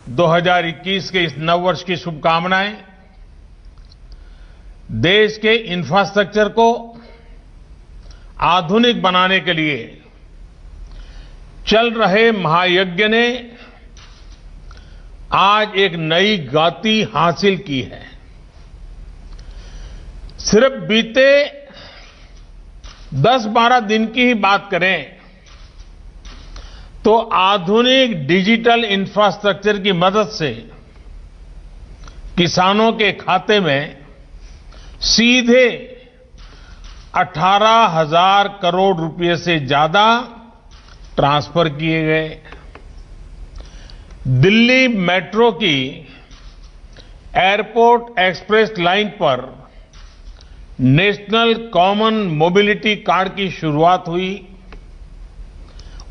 2021 के इस नववर्ष की शुभकामनाएं देश के इंफ्रास्ट्रक्चर को आधुनिक बनाने के लिए चल रहे महायज्ञ ने आज एक नई गति हासिल की है। सिर्फ बीते 10-12 दिन की ही बात करें तो आधुनिक डिजिटल इंफ्रास्ट्रक्चर की मदद से किसानों के खाते में सीधे 18,000 करोड़ रुपए से ज्यादा ट्रांसफर किए गए। दिल्ली मेट्रो की एयरपोर्ट एक्सप्रेस लाइन पर नेशनल कॉमन मोबिलिटी कार्ड की शुरुआत हुई।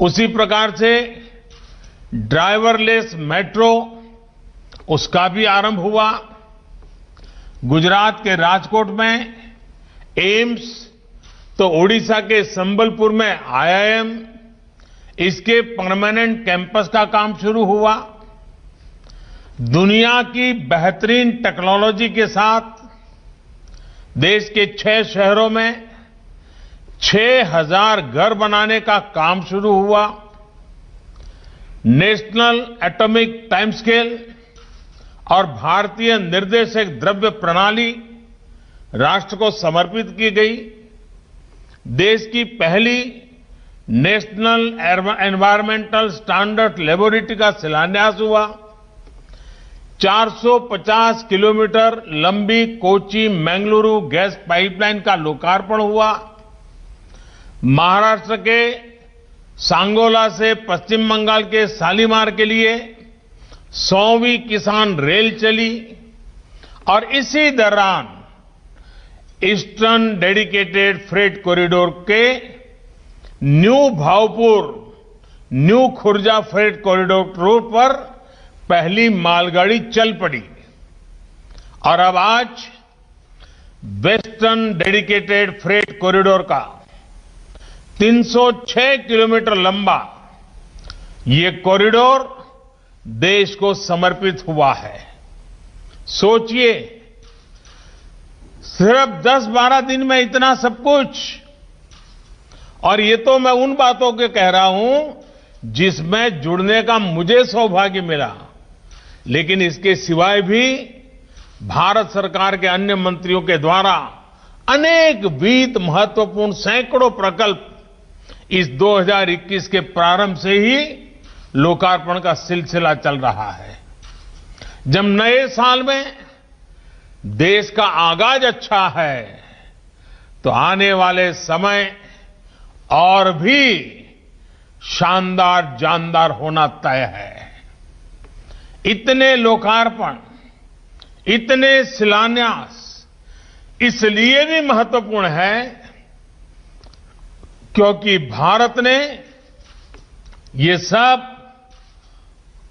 उसी प्रकार से ड्राइवरलेस मेट्रो, उसका भी आरंभ हुआ। गुजरात के राजकोट में एम्स, तो ओडिशा के संबलपुर में आईआईएम, इसके परमानेंट कैंपस का काम शुरू हुआ। दुनिया की बेहतरीन टेक्नोलॉजी के साथ देश के 6 शहरों में 6,000 घर बनाने का काम शुरू हुआ। नेशनल एटॉमिक टाइम स्केल और भारतीय निर्देशक द्रव्य प्रणाली राष्ट्र को समर्पित की गई। देश की पहली नेशनल एनवायरमेंटल स्टैंडर्ड लेबोरेटरी का शिलान्यास हुआ। 450 किलोमीटर लंबी कोची मंगलुरु गैस पाइपलाइन का लोकार्पण हुआ। महाराष्ट्र के सांगोला से पश्चिम बंगाल के शालीमार के लिए 100वीं किसान रेल चली और इसी दौरान ईस्टर्न डेडिकेटेड फ्रेट कॉरिडोर के new Bhaupur new Khurja freight corridor route पर पहली मालगाड़ी चल पड़ी और अब आज वेस्टर्न डेडिकेटेड फ्रेट कॉरिडोर का 306 किलोमीटर लंबा ये कॉरिडोर देश को समर्पित हुआ है। सोचिए, सिर्फ 10-12 दिन में इतना सब कुछ, और ये तो मैं उन बातों के कह रहा हूं जिसमें जुड़ने का मुझे सौभाग्य मिला, लेकिन इसके सिवाय भी भारत सरकार के अन्य मंत्रियों के द्वारा अनेक वित्त महत्वपूर्ण सैकड़ों प्रकल्प इस 2021 के प्रारंभ से ही लोकार्पण का सिलसिला चल रहा है। जब नए साल में देश का आगाज अच्छा है तो आने वाले समय और भी शानदार जानदार होना तय है। इतने लोकार्पण, इतने शिलान्यास इसलिए भी महत्वपूर्ण है क्योंकि भारत ने ये सब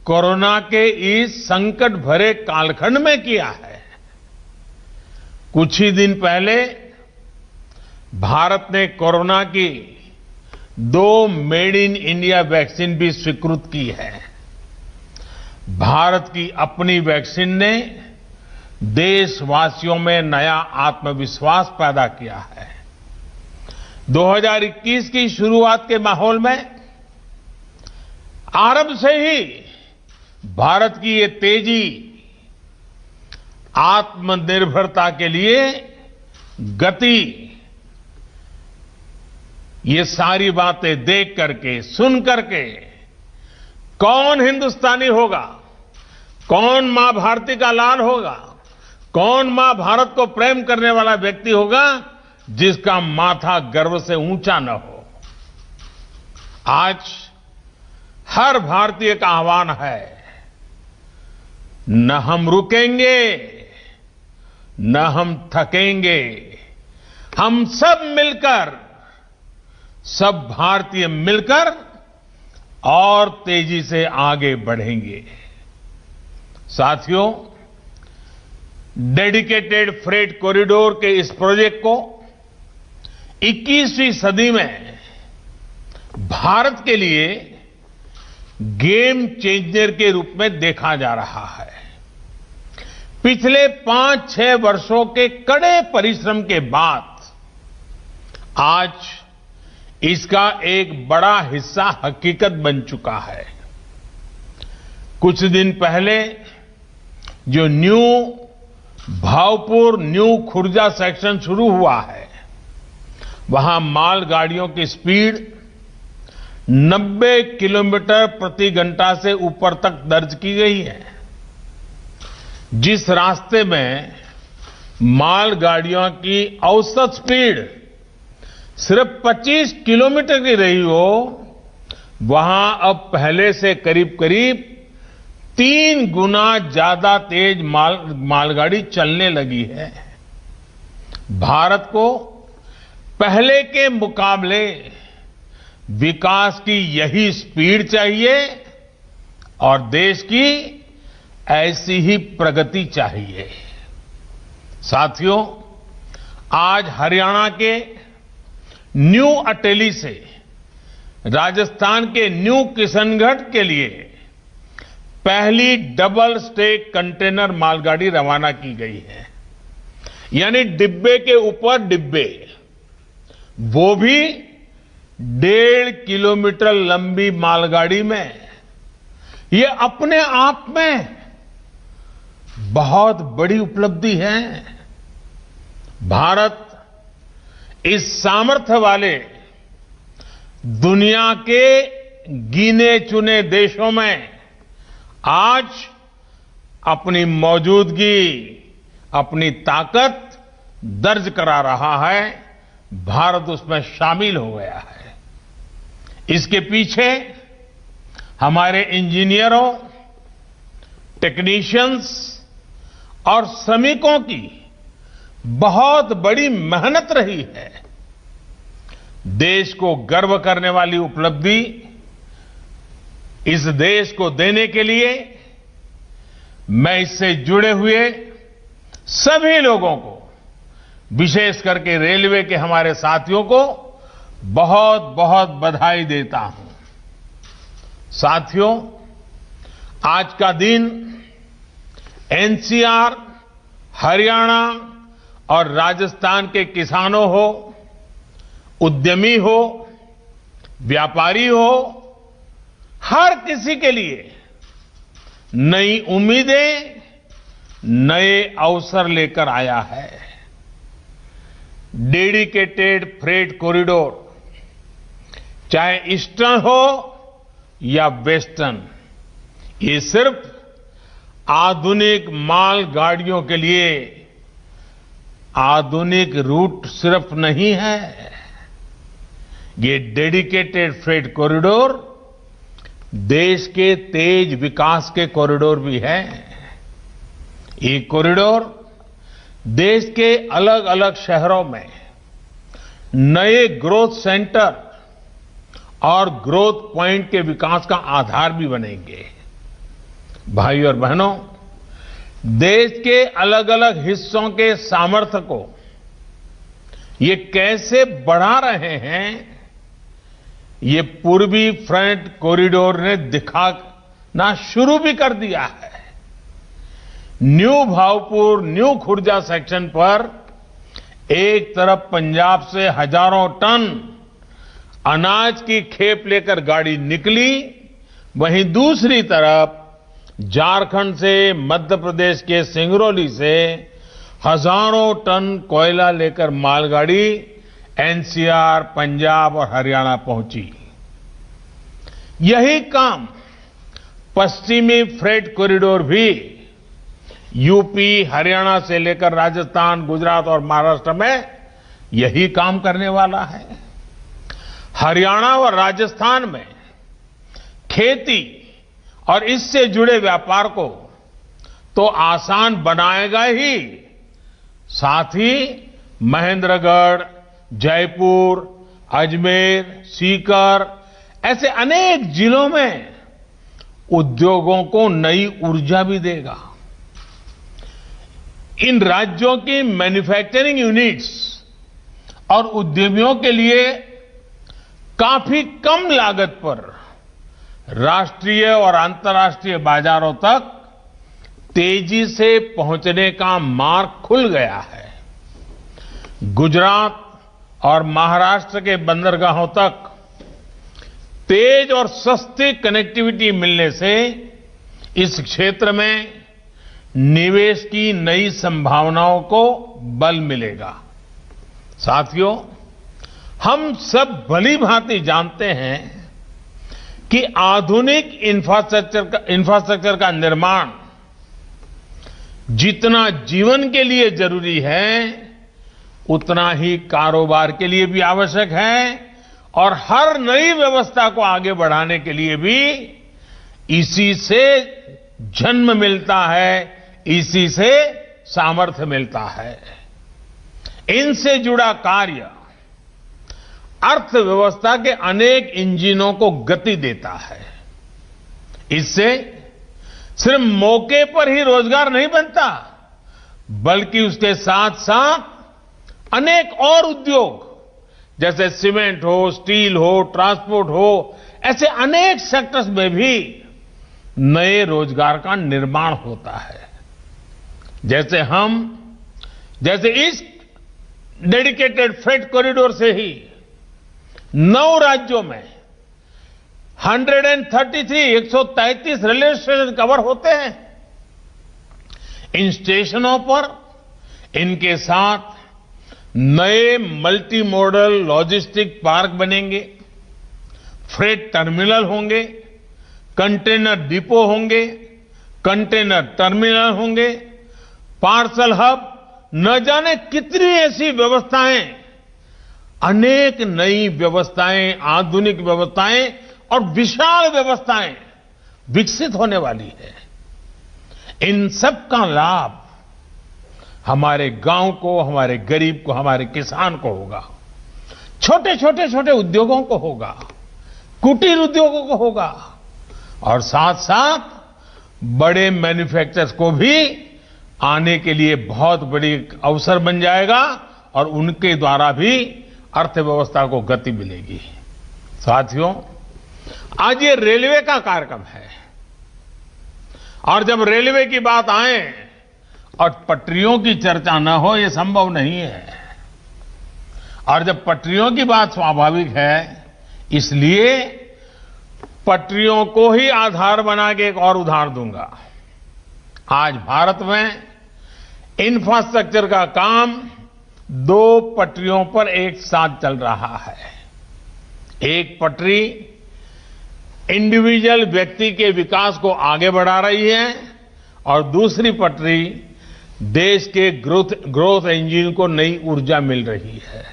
कोरोना के इस संकट भरे कालखंड में किया है। कुछ ही दिन पहले भारत ने कोरोना की 2 मेड इन इंडिया वैक्सीन भी स्वीकृत की है। भारत की अपनी वैक्सीन ने देशवासियों में नया आत्मविश्वास पैदा किया है। 2021 की शुरुआत के माहौल में आरंभ से ही भारत की ये तेजी आत्मनिर्भरता के लिए गति, ये सारी बातें देख करके, सुन करके कौन हिंदुस्तानी होगा, कौन मां भारती का लाल होगा, कौन मां भारत को प्रेम करने वाला व्यक्ति होगा जिसका माथा गर्व से ऊंचा न हो। आज हर भारतीय का आह्वान है, न हम रुकेंगे, न हम थकेंगे, हम सब मिलकर, सब भारतीय मिलकर और तेजी से आगे बढ़ेंगे। साथियों, डेडिकेटेड फ्रेट कॉरिडोर के इस प्रोजेक्ट को 21वीं सदी में भारत के लिए गेम चेंजर के रूप में देखा जा रहा है। पिछले 5-6 वर्षों के कड़े परिश्रम के बाद आज इसका एक बड़ा हिस्सा हकीकत बन चुका है। कुछ दिन पहले जो new Bhaupur new Khurja section शुरू हुआ है, वहां मालगाड़ियों की स्पीड 90 किलोमीटर प्रति घंटा से ऊपर तक दर्ज की गई है। जिस रास्ते में मालगाड़ियों की औसत स्पीड सिर्फ 25 किलोमीटर की रही हो, वहां अब पहले से करीब करीब 3 गुना ज्यादा तेज मालगाड़ी चलने लगी है। भारत को पहले के मुकाबले विकास की यही स्पीड चाहिए और देश की ऐसी ही प्रगति चाहिए। साथियों, आज हरियाणा के न्यू अटेली से राजस्थान के न्यू किशनगढ़ के लिए पहली डबल स्टेक कंटेनर मालगाड़ी रवाना की गई है। यानी डिब्बे के ऊपर डिब्बे, वो भी 1.5 किलोमीटर लंबी मालगाड़ी में। ये अपने आप में बहुत बड़ी उपलब्धि है। भारत इस सामर्थ्य वाले दुनिया के गिने चुने देशों में आज अपनी मौजूदगी, अपनी ताकत दर्ज करा रहा है। भारत उसमें शामिल हो गया है। इसके पीछे हमारे इंजीनियरों, टेक्नीशियंस और श्रमिकों की बहुत बड़ी मेहनत रही है। देश को गर्व करने वाली उपलब्धि इस देश को देने के लिए मैं इससे जुड़े हुए सभी लोगों को, विशेष करके रेलवे के हमारे साथियों को बहुत बहुत बधाई देता हूं। साथियों, आज का दिन एनसीआर, हरियाणा और राजस्थान के किसानों हो, उद्यमी हो, व्यापारी हो, हर किसी के लिए नई उम्मीदें, नए अवसर लेकर आया है। डेडिकेटेड फ्रेट कॉरिडोर, चाहे ईस्टर्न हो या वेस्टर्न, ये सिर्फ आधुनिक मालगाड़ियों के लिए आधुनिक रूट सिर्फ नहीं है। ये डेडिकेटेड फ्रेट कॉरिडोर देश के तेज विकास के कॉरिडोर भी है। ये कॉरिडोर देश के अलग अलग शहरों में नए ग्रोथ सेंटर और ग्रोथ पॉइंट के विकास का आधार भी बनेंगे। भाई और बहनों, देश के अलग अलग हिस्सों के सामर्थ्य को ये कैसे बढ़ा रहे हैं, ये पूर्वी फ्रंट कॉरिडोर ने दिखाना शुरू भी कर दिया है। New Bhaupur, new Khurja section पर एक तरफ पंजाब से हजारों टन अनाज की खेप लेकर गाड़ी निकली, वहीं दूसरी तरफ झारखंड से, मध्य प्रदेश के सिंगरौली से हजारों टन कोयला लेकर मालगाड़ी एनसीआर, पंजाब और हरियाणा पहुंची। यही काम पश्चिमी फ्रेट कॉरिडोर भी यूपी, हरियाणा से लेकर राजस्थान, गुजरात और महाराष्ट्र में यही काम करने वाला है। हरियाणा और राजस्थान में खेती और इससे जुड़े व्यापार को तो आसान बनाएगा ही, साथ ही महेंद्रगढ़, जयपुर, अजमेर, सीकर ऐसे अनेक जिलों में उद्योगों को नई ऊर्जा भी देगा। इन राज्यों की मैन्युफैक्चरिंग यूनिट्स और उद्यमियों के लिए काफी कम लागत पर राष्ट्रीय और अंतर्राष्ट्रीय बाजारों तक तेजी से पहुंचने का मार्ग खुल गया है। गुजरात और महाराष्ट्र के बंदरगाहों तक तेज और सस्ती कनेक्टिविटी मिलने से इस क्षेत्र में निवेश की नई संभावनाओं को बल मिलेगा। साथियों, हम सब भली-भांति जानते हैं कि आधुनिक इंफ्रास्ट्रक्चर का निर्माण जितना जीवन के लिए जरूरी है, उतना ही कारोबार के लिए भी आवश्यक है और हर नई व्यवस्था को आगे बढ़ाने के लिए भी इसी से जन्म मिलता है, इसी से सामर्थ्य मिलता है। इनसे जुड़ा कार्य अर्थव्यवस्था के अनेक इंजनों को गति देता है। इससे सिर्फ मौके पर ही रोजगार नहीं बनता, बल्कि उसके साथ साथ अनेक और उद्योग जैसे सीमेंट हो, स्टील हो, ट्रांसपोर्ट हो, ऐसे अनेक सेक्टर्स में भी नए रोजगार का निर्माण होता है। जैसे इस डेडिकेटेड फ्रेट कॉरिडोर से ही 9 राज्यों में 133 रेलवे स्टेशन कवर होते हैं। इन स्टेशनों पर इनके साथ नए मल्टी मॉडल लॉजिस्टिक पार्क बनेंगे, फ्रेट टर्मिनल होंगे, कंटेनर डिपो होंगे, कंटेनर टर्मिनल होंगे, पार्सल हब, न जाने कितनी ऐसी व्यवस्थाएं, अनेक नई व्यवस्थाएं, आधुनिक व्यवस्थाएं और विशाल व्यवस्थाएं विकसित होने वाली है। इन सब का लाभ हमारे गांव को, हमारे गरीब को, हमारे किसान को होगा, छोटे उद्योगों को होगा, कुटीर उद्योगों को होगा और साथ साथ बड़े मैन्युफैक्चरर्स को भी आने के लिए बहुत बड़ी अवसर बन जाएगा और उनके द्वारा भी अर्थव्यवस्था को गति मिलेगी। साथियों, आज ये रेलवे का कार्यक्रम है और जब रेलवे की बात आए और पटरियों की चर्चा न हो, ये संभव नहीं है। और जब पटरियों की बात स्वाभाविक है, इसलिए पटरियों को ही आधार बना के एक और उदाहरण दूंगा। आज भारत में इंफ्रास्ट्रक्चर का काम 2 पटरियों पर एक साथ चल रहा है। एक पटरी इंडिविजुअल व्यक्ति के विकास को आगे बढ़ा रही है और दूसरी पटरी देश के ग्रोथ इंजन को नई ऊर्जा मिल रही है।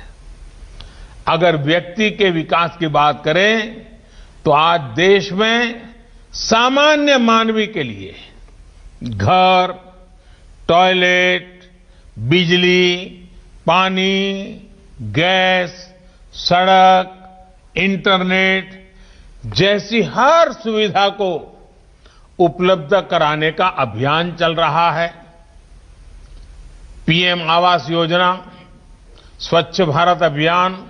अगर व्यक्ति के विकास की बात करें तो आज देश में सामान्य मानवी के लिए घर, टॉयलेट, बिजली, पानी, गैस, सड़क, इंटरनेट जैसी हर सुविधा को उपलब्ध कराने का अभियान चल रहा है। पीएम आवास योजना, स्वच्छ भारत अभियान,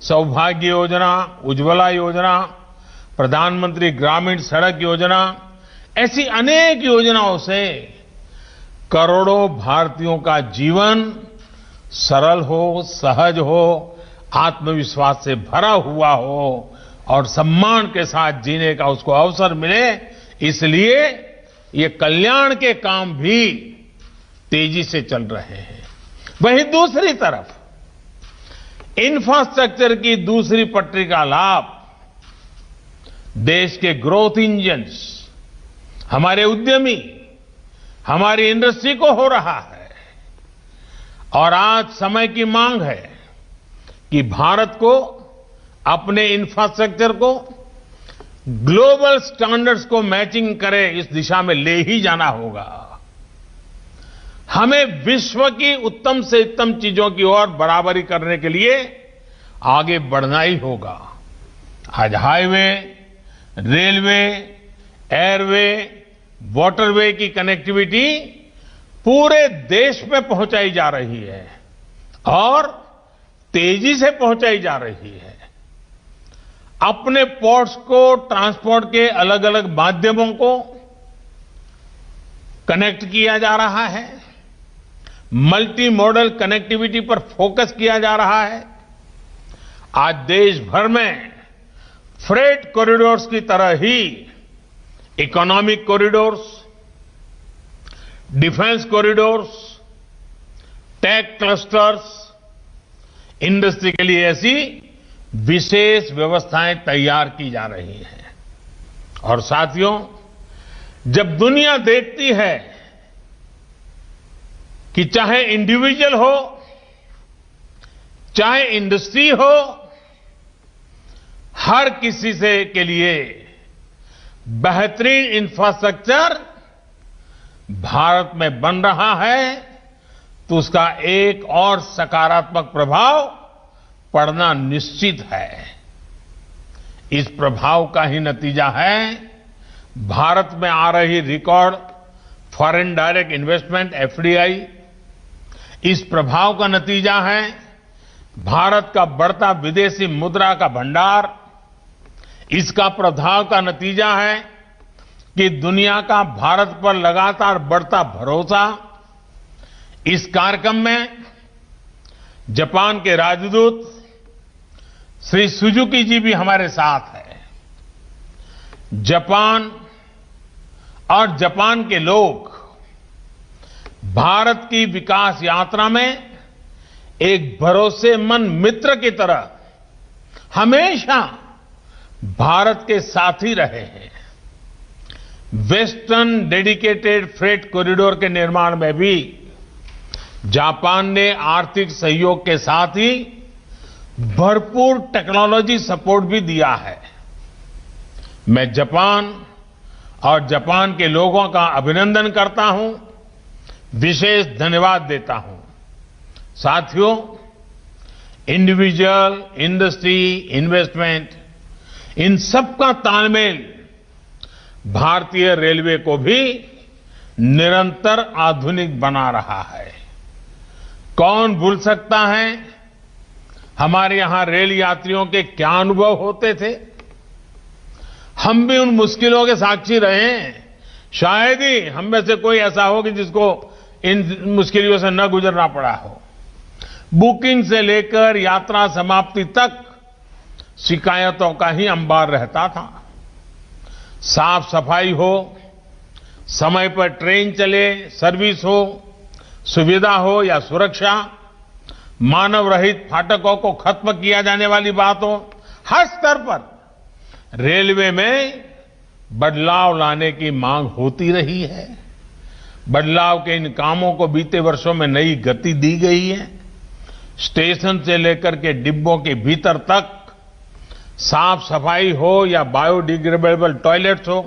सौभाग्य योजना, उज्ज्वला योजना, प्रधानमंत्री ग्रामीण सड़क योजना, ऐसी अनेक योजनाओं से करोड़ों भारतीयों का जीवन सरल हो, सहज हो, आत्मविश्वास से भरा हुआ हो और सम्मान के साथ जीने का उसको अवसर मिले। इसलिए ये कल्याण के काम भी तेजी से चल रहे हैं। वहीं दूसरी तरफ इंफ्रास्ट्रक्चर की दूसरी पटरी का लाभ देश के ग्रोथ इंजन्स, हमारे उद्यमी, हमारी इंडस्ट्री को हो रहा है। और आज समय की मांग है कि भारत को अपने इंफ्रास्ट्रक्चर को ग्लोबल स्टैंडर्ड्स को मैचिंग करे, इस दिशा में ले ही जाना होगा। हमें विश्व की उत्तम से उत्तम चीजों की ओर बराबरी करने के लिए आगे बढ़ना ही होगा। आज हाईवे, रेलवे, एयरवे, वाटरवे की कनेक्टिविटी पूरे देश में पहुंचाई जा रही है और तेजी से पहुंचाई जा रही है। अपने पोर्ट्स को ट्रांसपोर्ट के अलग अलग माध्यमों को कनेक्ट किया जा रहा है, मल्टी मॉडल कनेक्टिविटी पर फोकस किया जा रहा है। आज देश भर में फ्रेट कॉरिडोर्स की तरह ही economic corridors, defence corridors, tech clusters, industry के लिए ऐसी विशेष व्यवस्थाएं तैयार की जा रही हैं। और साथियों, जब दुनिया देखती है कि चाहे इंडिविजुअल हो, चाहे इंडस्ट्री हो, हर किसी से के लिए बेहतरीन इंफ्रास्ट्रक्चर भारत में बन रहा है, तो उसका एक और सकारात्मक प्रभाव पड़ना निश्चित है। इस प्रभाव का ही नतीजा है भारत में आ रही record foreign direct investment FDI. इस प्रभाव का नतीजा है भारत का बढ़ता विदेशी मुद्रा का भंडार। इसका प्रभाव का नतीजा है कि दुनिया का भारत पर लगातार बढ़ता भरोसा। इस कार्यक्रम में जापान के राजदूत श्री सुजुकी जी भी हमारे साथ हैं। जापान और जापान के लोग भारत की विकास यात्रा में एक भरोसेमंद मित्र की तरह हमेशा भारत के साथ ही रहे हैं। वेस्टर्न डेडिकेटेड फ्रेट कॉरिडोर के निर्माण में भी जापान ने आर्थिक सहयोग के साथ ही भरपूर टेक्नोलॉजी सपोर्ट भी दिया है। मैं जापान और जापान के लोगों का अभिनंदन करता हूं, विशेष धन्यवाद देता हूं। साथियों, इंडिविजुअल, इंडस्ट्री, इन्वेस्टमेंट, इन सबका तालमेल भारतीय रेलवे को भी निरंतर आधुनिक बना रहा है। कौन भूल सकता है हमारे यहां रेल यात्रियों के क्या अनुभव होते थे। हम भी उन मुश्किलों के साक्षी रहे हैं। शायद ही हम में से कोई ऐसा हो कि जिसको इन मुश्किलों से न गुजरना पड़ा हो। बुकिंग से लेकर यात्रा समाप्ति तक शिकायतों का ही अंबार रहता था। साफ सफाई हो, समय पर ट्रेन चले, सर्विस हो, सुविधा हो या सुरक्षा, मानव रहित फाटकों को खत्म किया जाने वाली बात हो, हर स्तर पर रेलवे में बदलाव लाने की मांग होती रही है। बदलाव के इन कामों को बीते वर्षों में नई गति दी गई है। स्टेशन से लेकर के डिब्बों के भीतर तक साफ सफाई हो या बायोडिग्रेडेबल टॉयलेट्स हो,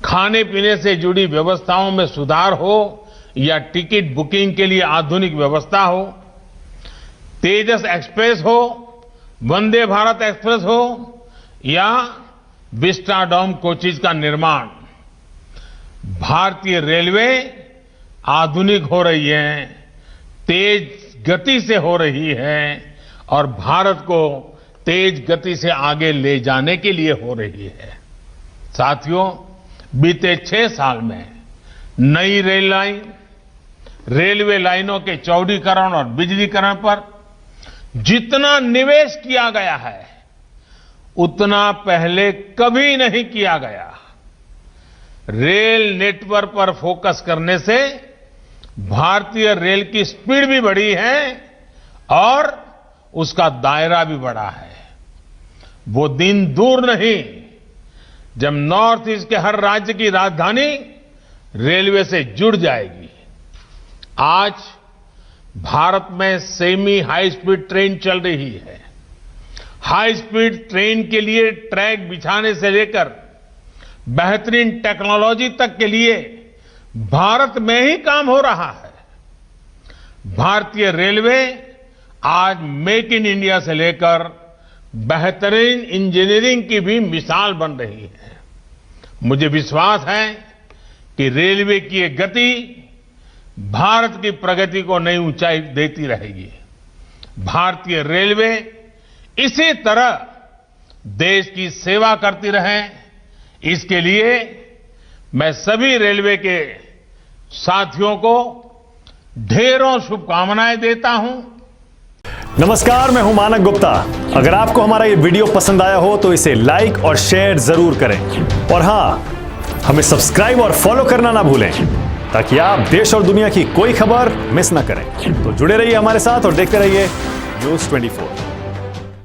खाने पीने से जुड़ी व्यवस्थाओं में सुधार हो या टिकट बुकिंग के लिए आधुनिक व्यवस्था हो, तेजस एक्सप्रेस हो, वंदे भारत एक्सप्रेस हो या विस्टाडोम कोचेज का निर्माण, भारतीय रेलवे आधुनिक हो रही है, तेज गति से हो रही है और भारत को तेज गति से आगे ले जाने के लिए हो रही है। साथियों, बीते 6 साल में नई रेल लाइन, रेलवे लाइनों के चौड़ीकरण और बिजलीकरण पर जितना निवेश किया गया है उतना पहले कभी नहीं किया गया। रेल नेटवर्क पर फोकस करने से भारतीय रेल की स्पीड भी बढ़ी है और उसका दायरा भी बढ़ा है। वो दिन दूर नहीं जब नॉर्थ ईस्ट के हर राज्य की राजधानी रेलवे से जुड़ जाएगी। आज भारत में सेमी हाई स्पीड ट्रेन चल रही है। हाई स्पीड ट्रेन के लिए ट्रैक बिछाने से लेकर बेहतरीन टेक्नोलॉजी तक के लिए भारत में ही काम हो रहा है। भारतीय रेलवे आज मेक इन इंडिया से लेकर बेहतरीन इंजीनियरिंग की भी मिसाल बन रही है। मुझे विश्वास है कि रेलवे की ये गति भारत की प्रगति को नई ऊंचाई देती रहेगी। भारतीय रेलवे इसी तरह देश की सेवा करती रहें, इसके लिए मैं सभी रेलवे के साथियों को ढेरों शुभकामनाएं देता हूं। नमस्कार, मैं हूं मानक गुप्ता। अगर आपको हमारा ये वीडियो पसंद आया हो तो इसे लाइक और शेयर जरूर करें और हां, हमें सब्सक्राइब और फॉलो करना ना भूलें ताकि आप देश और दुनिया की कोई खबर मिस ना करें। तो जुड़े रहिए हमारे साथ और देखते रहिए News 24।